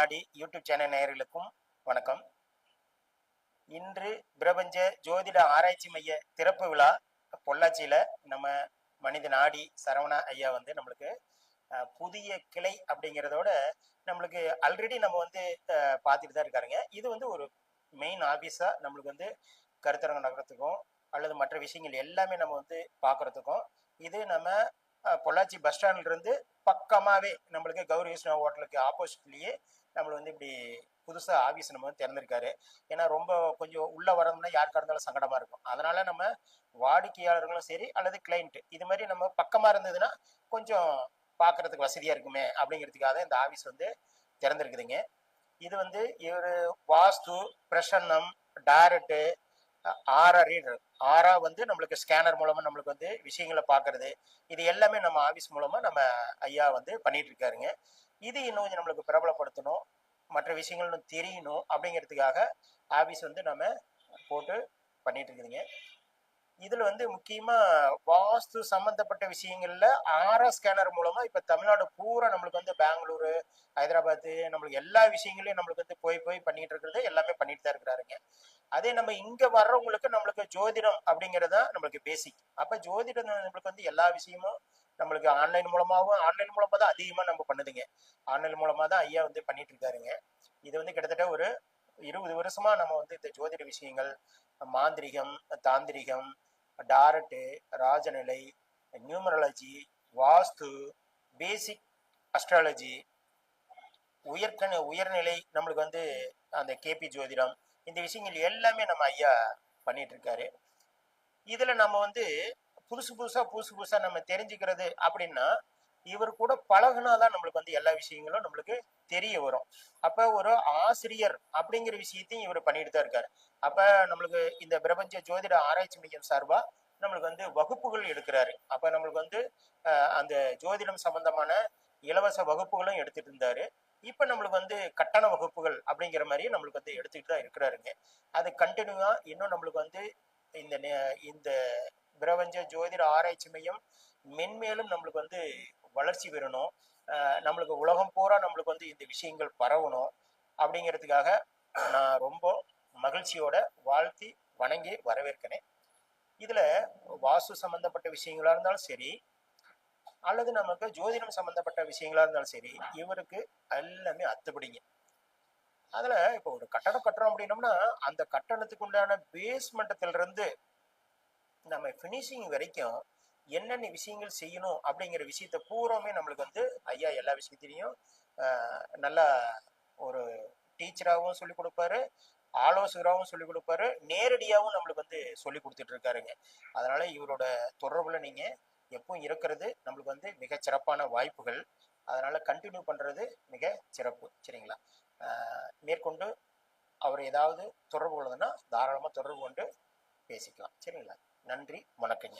நாடி YouTube channel நேயர்களுக்கும் வணக்கம். இன்று பிரபஞ்ச ஜோதிட ஆராய்ச்சி மைய திறப்பு விழா பொள்ளாச்சியில் நம்ம மனித நாடி சரவணா ஐயா வந்து நம்மளுக்கு புதிய கிளை அப்படிங்கிறதோட நம்மளுக்கு ஆல்ரெடி நம்ம வந்து பார்த்துட்டு தான் இருக்காருங்க. இது வந்து ஒரு மெயின் ஆஃபீஸாக நம்மளுக்கு வந்து கருத்தரங்கம் நடக்கிறதுக்கும் அல்லது மற்ற விஷயங்கள் எல்லாமே நம்ம வந்து பார்க்குறதுக்கும் இது நம்ம பொள்ளாச்சி பஸ் ஸ்டாண்ட்லேருந்து பக்கமாகவே நம்மளுக்கு கௌரி விஷ்ணு ஹோட்டலுக்கு ஆப்போசிட்லேயே நம்மளை வந்து இப்படி புதுசாக ஆஃபீஸ் நம்ம வந்து திறந்திருக்காரு. ஏன்னா ரொம்ப கொஞ்சம் உள்ளே வரணும்னா யாருக்காக இருந்தாலும் சங்கடமாக இருக்கும். அதனால் நம்ம வாடிக்கையாளர்களும் சரி அல்லது கிளைண்ட்டு இது மாதிரி நம்ம பக்கமாக இருந்ததுன்னா கொஞ்சம் பார்க்குறதுக்கு வசதியாக இருக்குமே அப்படிங்கிறதுக்காக இந்த ஆஃபீஸ் வந்து திறந்திருக்குதுங்க. இது வந்து இவர் வாஸ்து பிரசன்னம் டைரக்டு ஆரா ரீடர் ஆரா வந்து நம்மளுக்கு ஸ்கேனர் மூலமா நம்மளுக்கு வந்து விஷயங்களை பார்க்கறது இது எல்லாமே நம்ம ஆஃபீஸ் மூலமா நம்ம ஐயா வந்து பண்ணிட்டு இருக்காருங்க. இது இன்னும் கொஞ்சம் நம்மளுக்கு பிரபலப்படுத்தணும் மற்ற விஷயங்கள் தெரியணும் அப்படிங்கிறதுக்காக ஆஃபீஸ் வந்து நம்ம போட்டு பண்ணிட்டு இருக்குதுங்க. இதுல வந்து முக்கியமா வாஸ்து சம்பந்தப்பட்ட விஷயங்கள்ல ஆரா ஸ்கேனர் மூலமா இப்ப தமிழ்நாடு பூரா நம்மளுக்கு வந்து பெங்களூரு ஹைதராபாத்து நம்மளுக்கு எல்லா விஷயங்களையும் நம்மளுக்கு வந்து போய் பண்ணிட்டு இருக்கிறது எல்லாமே பண்ணிட்டு தான் இருக்கிறாருங்க. அதே நம்ம இங்க வர்றவங்களுக்கு நம்மளுக்கு ஜோதிடம் அப்படிங்கிறதா நம்மளுக்கு பேசிக். அப்ப ஜோதிடம் நம்மளுக்கு வந்து எல்லா விஷயமும் நம்மளுக்கு ஆன்லைன் மூலமா தான் அதிகமா நம்ம பண்ணுதுங்க. ஆன்லைன் மூலமா தான் ஐயா வந்து பண்ணிட்டு இருக்காருங்க. இது வந்து கிட்டத்தட்ட ஒரு 20 வருஷமா நம்ம வந்து இந்த ஜோதிட விஷயங்கள் மாந்திரிகம் தாந்திரிகம் டாரட்டு ராஜநிலை நியூமராலஜி வாஸ்து பேசிக் அஸ்ட்ராலஜி உயர்நிலை நம்மளுக்கு வந்து அந்த கேபி ஜோதிடம் இந்த விஷயங்கள் எல்லாமே நம்ம ஐயா பண்ணிட்டு இருக்காரு. இதுல நம்ம வந்து புதுசு புதுசா நம்ம தெரிஞ்சுக்கிறது அப்படின்னா இவர் கூட பழகுனாதான் நம்மளுக்கு வந்து எல்லா விஷயங்களும் நம்மளுக்கு தெரிய வரும். அப்ப ஒரு ஆசிரியர் அப்படிங்கிற விஷயத்தையும் இவர் பண்ணிட்டு தான் இருக்காரு. அப்ப நம்மளுக்கு இந்த பிரபஞ்ச ஜோதிட ஆராய்ச்சி மையம் சார்பா நம்மளுக்கு வந்து வகுப்புகள் எடுக்கிறாரு. அப்ப நம்மளுக்கு வந்து அந்த ஜோதிடம் சம்பந்தமான இலவச வகுப்புகளும் எடுத்துட்டு இருந்தாரு. இப்ப நம்மளுக்கு வந்து கட்டண வகுப்புகள் அப்படிங்கிற மாதிரி நம்மளுக்கு வந்து எடுத்துக்கிட்டு தான் இருக்கிறாருங்க. அது கண்டினியூவா இன்னும் நம்மளுக்கு வந்து இந்த இந்த பிரபஞ்ச ஜோதிட ஆராய்ச்சி மையம் மென்மேலும் நம்மளுக்கு வந்து வளர்ச்சி பெறணும். நம்மளுக்கு உலகம் பூரா நம்மளுக்கு வந்து இந்த விஷயங்கள் பரவணும் அப்படிங்கிறதுக்காக நான் ரொம்ப மகிழ்ச்சியோட வாழ்த்தி வணங்கி வரவேற்கிறேன். இதுல வாஸ்து சம்பந்தப்பட்ட விஷயங்களா இருந்தாலும் சரி அல்லது நமக்கு ஜோதிடம் சம்பந்தப்பட்ட விஷயங்களா இருந்தாலும் சரி இவருக்கு எல்லாமே அத்துப்படிங்க. அதுல இப்போ ஒரு கட்டடம் கட்டுறோம் அப்படின்னோம்னா அந்த கட்டணத்துக்கு உண்டான பேஸ்மெண்டத்துல இருந்து நம்ம ஃபினிஷிங் வரைக்கும் என்னென்ன விஷயங்கள் செய்யணும் அப்படிங்கிற விஷயத்த பூராமே நம்மளுக்கு வந்து ஐயா எல்லா விஷயத்திலையும் நல்லா ஒரு டீச்சராகவும் சொல்லி கொடுப்பாரு ஆலோசகராகவும் சொல்லி கொடுப்பாரு நேரடியாகவும் நம்மளுக்கு வந்து சொல்லி கொடுத்துட்டு இருக்காருங்க. அதனால இவரோட தொடர்புல நீங்க எப்பவும் இருக்கிறது நம்மளுக்கு வந்து மிக சிறப்பான வாய்ப்புகள். அதனால கண்டினியூ பண்றது மிக சிறப்பு. சரிங்களா? மேற்கொண்டு அவர் ஏதாவது தொடர்பு கொள்ளுதுன்னா தாராளமாக தொடர்பு கொண்டு பேசிக்கலாம். சரிங்களா? நன்றி, வணக்கங்க.